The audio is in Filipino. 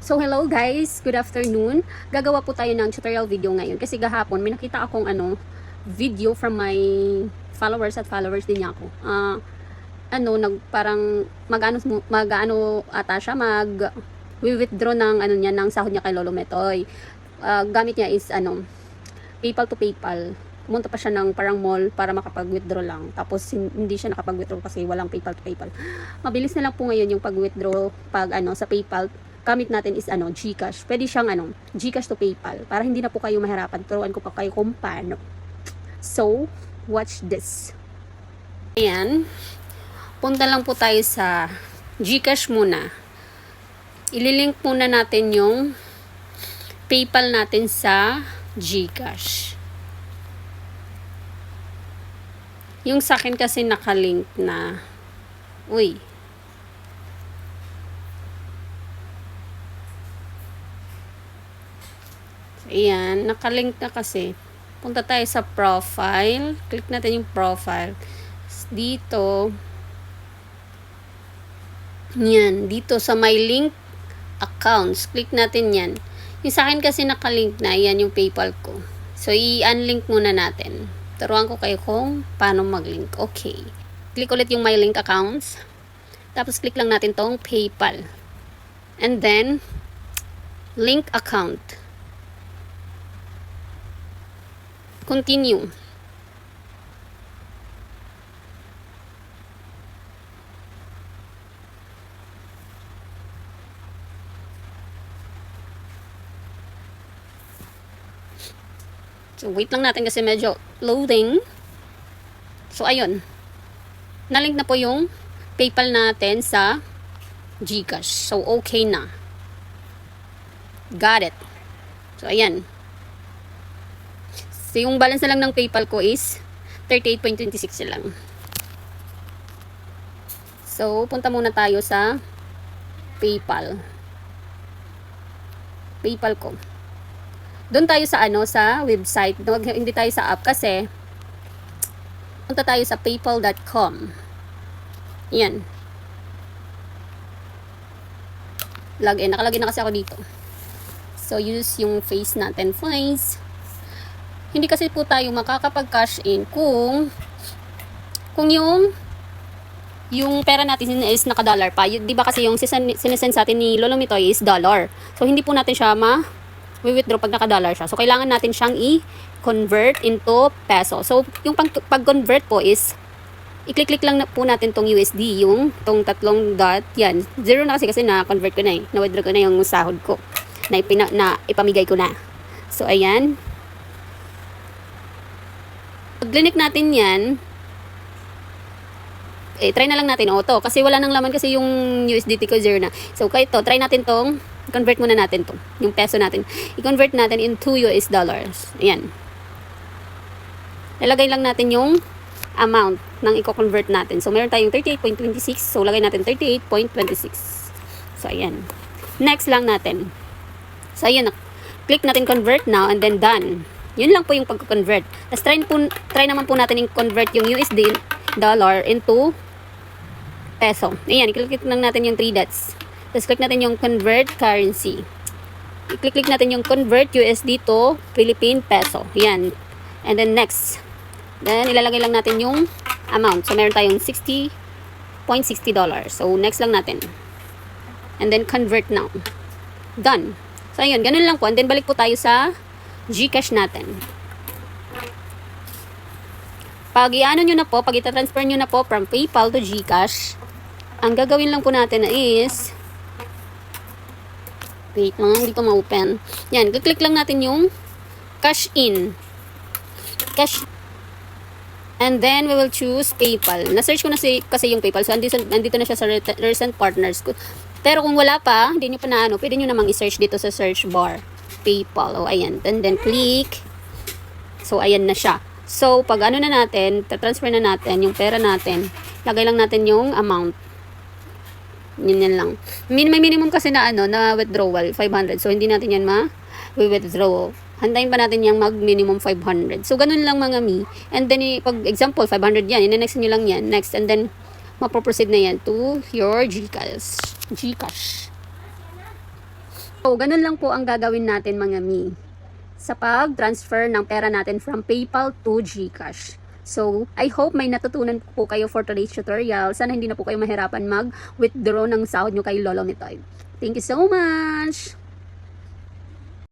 So hello guys, good afternoon. Gagawa po tayo ng tutorial video ngayon kasi gahapon may nakita akong video from my followers at followers din niya ako. Parang mag-ano ata siya, withdraw ng niya ng sahod niya kay Lolo Metoy. Gamit niya is PayPal to PayPal. Pumunta pa siya ng parang mall para makapag-withdraw lang. Tapos hindi siya nakapag-withdraw kasi walang PayPal to PayPal. Mabilis na lang po ngayon yung pag-withdraw sa PayPal. Gamit natin is GCash. Pwede siyang GCash to PayPal para hindi na po kayo mahirapan. Turuan ko pa kayo kung paano. So, watch this. Ayan. Punta lang po tayo sa GCash muna. Ililink muna natin yung PayPal natin sa GCash. Yung sa akin kasi nakalink na. Uy. Ayan, nakalink na kasi. Punta tayo sa profile. Click natin yung profile. Dito. Yan, dito sa my link accounts. Click natin yan. Yung sa akin kasi nakalink na. Yan yung PayPal ko. So, i-unlink muna natin. Turuan ko kayo kung paano mag-link. Okay. Click ulit yung my link accounts. Tapos, click lang natin tong PayPal. And then, link account. Continue. So, wait lang natin kasi medyo loading. So, ayun. Nalink na po yung PayPal natin sa GCash. So, okay na. Got it. So, ayan. So, yung balance na lang ng PayPal ko is 38.26 lang. So, punta muna tayo sa PayPal. PayPal ko. Doon tayo sa sa website. Hindi tayo sa app kasi punta tayo sa paypal.com. Yan. Login. Nakalagin na kasi ako dito. So, use yung face natin. Face. Hindi kasi po tayo makakapag-cash in kung yung pera natin is naka-dollar pa. Di ba kasi yung sinesend sa atin ni Lolo Metoy is dollar. So, hindi po natin siya withdraw pag naka-dollar siya. So, kailangan natin siyang i-convert into peso. So, yung pag-convert po is i-click lang na po natin tong USD, tong tatlong dot. Yan. Zero na kasi na-convert ko na eh. Na-withdraw ko na yung sahod ko. Na ipamigay ko na. So, ayan. Pag-click natin yan, try na lang natin auto. Kasi wala nang laman kasi yung USDT ko zero na. So, kaya try natin convert muna natin yung peso natin. I-convert natin into US dollars. Ayan. Lalagay lang natin yung amount ng i-convert natin. So, meron tayong 38.26. So, lagay natin 38.26. So, ayan. Next lang natin. So, ayan. Click natin convert now and then done. Yun lang po yung pag-convert. Tapos, try naman po natin i-convert yung USD dollar into peso. Ayan, i-click lang natin yung 3 dots. Tapos, click natin yung convert currency. I-click natin yung convert USD to Philippine peso. Ayan. And then, next. Then, ilalagay lang natin yung amount. So, meron tayong $60.60. So, next lang natin. And then, convert now. Done. So, ayun. Ganun lang po. And then, balik po tayo sa GCash natin. Pag i-ano nyo na po, pag ita-transfer nyo na po from PayPal to GCash, ang gagawin lang po natin is, wait lang, hindi ko ma-open. Yan, click lang natin yung cash in. Cash. And then, we will choose PayPal. Na-search ko na kasi yung PayPal. So, andito na siya sa recent partners ko. Pero kung wala pa, hindi nyo pa na pwede nyo namang i-search dito sa search bar. PayPal. O, ayan. And then, click. So, ayan na siya. So, pag na natin, transfer na natin yung pera natin, lagay lang natin yung amount. Yan lang. May minimum kasi na withdrawal, 500. So, hindi natin yan withdraw. Hantayin pa natin yung mag-minimum 500. So, ganun lang mga mi. And then, pag example, 500 yan. Ine-next nyo lang yan. Next. And then, mapoproceed na yan to your GCash. So, ganun lang po ang gagawin natin mga mi sa pag-transfer ng pera natin from PayPal to GCash. So, I hope may natutunan po kayo for today's tutorial. Sana hindi na po kayo mahirapan mag-withdraw ng sahod nyo kay Lolo Nitoy. Thank you so much!